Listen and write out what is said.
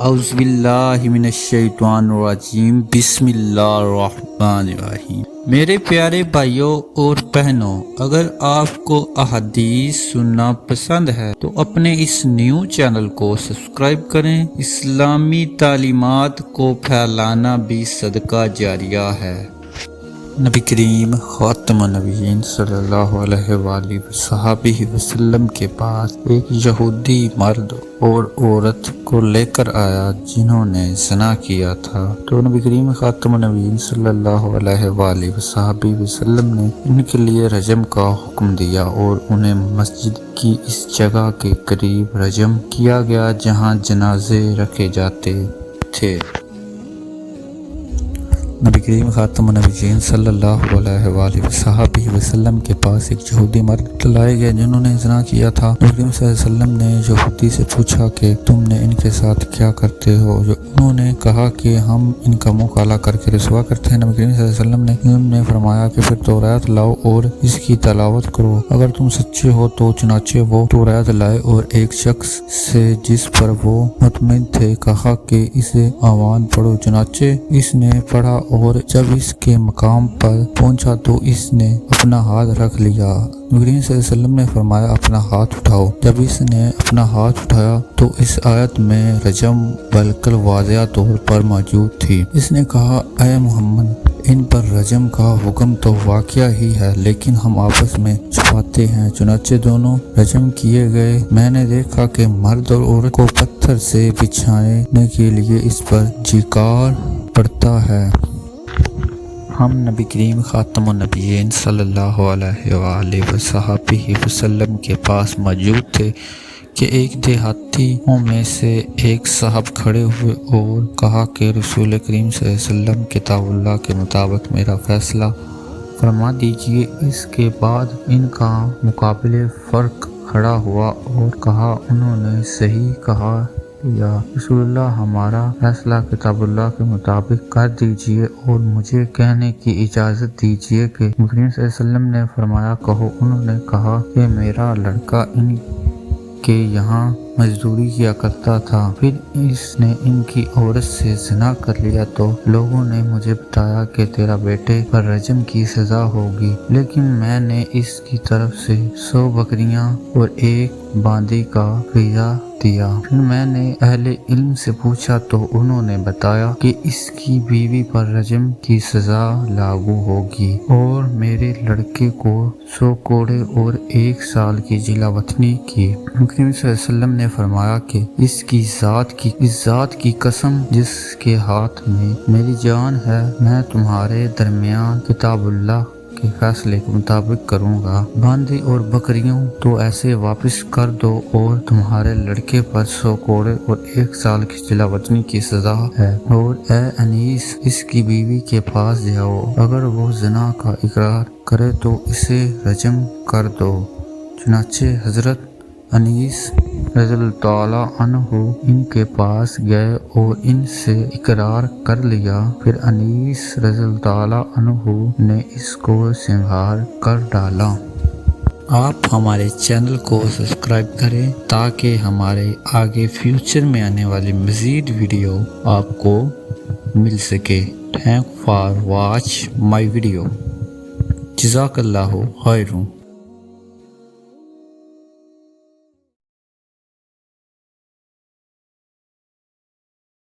اعوذ باللہ من الشیطان الرجیم، بسم اللہ الرحمن الرحیم۔ میرے پیارے بھائیوں اور بہنوں، اگر آپ کو احادیث سننا پسند ہے تو اپنے اس نیو چینل کو سبسکرائب کریں۔ اسلامی تعلیمات کو پھیلانا بھی صدقہ جاریہ ہے۔ نبی کریم خاتم النبیین صلی اللہ علیہ وآلہ وصحبہ وسلم کے پاس ایک یہودی مرد اور عورت کو لے کر آیا جنہوں نے زنا کیا تھا، تو نبی کریم خاتم النبیین صلی اللہ علیہ وآلہ وصحبہ وسلم نے ان کے لیے رجم کا حکم دیا اور انہیں مسجد کی اس جگہ کے قریب رجم کیا گیا جہاں جنازے رکھے جاتے تھے۔ نبی کریم خاتم النبیین صلی اللہ علیہ وآلہ وصحبہ وسلم کے پاس ایک یہودی مرد لائے گئے جنہوں نے زنا کیا تھا۔ نبی کریم صلی اللہ علیہ وسلم نے یہودی سے پوچھا کہ تم نے ان کے ساتھ کیا کرتے ہو؟ انہوں نے کہا کہ ہم ان کا منہ کالا کر کے رسوا کرتے ہیں۔ نبی کریم صلی اللہ علیہ وسلم نے فرمایا کہ پھر توریت لاؤ اور اس کی تلاوت کرو، اگر تم سچے ہو تو۔ چنانچہ وہ توریت لائے اور ایک شخص سے جس پر وہ مطمئن تھے کہا کہ اسے آوان پڑھو۔ چنانچہ اس نے پڑھا اور جب اس کے مقام پر پہنچا تو اس نے اپنا ہاتھ رکھ لیا۔ نبی کریم صلی اللہ علیہ وسلم نے فرمایا اپنا ہاتھ اٹھاؤ۔ جب اس نے اپنا ہاتھ اٹھایا تو اس آیت میں رجم بالکل واضح طور پر موجود تھی۔ اس نے کہا اے محمد، ان پر رجم کا حکم تو واقعہ ہی ہے لیکن ہم آپس میں چھپاتے ہیں۔ چنانچہ دونوں رجم کیے گئے۔ میں نے دیکھا کہ مرد اور عورت کو پتھر سے بچھانے کے لیے اس پر جیکار پڑتا ہے۔ ہم نبی کریم خاتم النبیین صلی اللہ علیہ وآلہ وصحبہ وسلم کے پاس موجود تھے کہ ایک دیہاتیوں میں سے ایک صاحب کھڑے ہوئے اور کہا کہ رسول کریم صلی اللہ علیہ وسلم کتاب اللہ کے مطابق میرا فیصلہ فرما دیجئے۔ اس کے بعد ان کا مقابلے فرق کھڑا ہوا اور کہا انہوں نے صحیح کہا یا رسول اللہ، ہمارا فیصلہ کتاب اللہ کے مطابق کر دیجئے اور مجھے کہنے کی اجازت دیجئے کہ نبی کریم صلی اللہ علیہ وسلم نے فرمایا کہو۔ انہوں نے کہا کہ میرا لڑکا ان کے یہاں مزدوری کیا کرتا تھا، پھر اس نے ان کی عورت سے زنا کر لیا تو لوگوں نے مجھے بتایا کہ تیرا بیٹے پر رجم کی سزا ہوگی، لیکن میں نے اس کی طرف سے 100 بکریاں اور ایک باندی کا فدیہ دیا۔ پھر میں نے اہل علم سے پوچھا تو انہوں نے بتایا کہ اس کی بیوی پر رجم کی سزا لاگو ہوگی اور میرے لڑکے کو 100 کوڑے اور 1 سال کی جلا وطنی کی۔ نبی کریم صلی اللہ علیہ وسلم نے فرمایا کہ اس ذات کی قسم جس کے ہاتھ میں میری جان ہے، میں تمہارے درمیان کتاب اللہ کے فیصلے کے مطابق کروں گا۔ باندی اور بکریوں تو ایسے واپس کر دو اور تمہارے لڑکے پر 100 کوڑے اور 1 سال کی جلا وطنی کی سزا ہے۔ اور اے انیس، اس کی بیوی کے پاس جاؤ، اگر وہ زنا کا اقرار کرے تو اسے رجم کر دو۔ چنانچہ حضرت انیس رضی اللہ تعالیٰ عنہ ان کے پاس گئے اور ان سے اقرار کر لیا۔ پھر انیس رضی اللہ تعالیٰ عنہ نے اس کو سنوار کر ڈالا۔ آپ ہمارے چینل کو سبسکرائب کریں تاکہ ہمارے آگے فیوچر میں آنے والی مزید ویڈیو آپ کو مل سکے۔ Thank for watch my video. جزاک اللہ خیر۔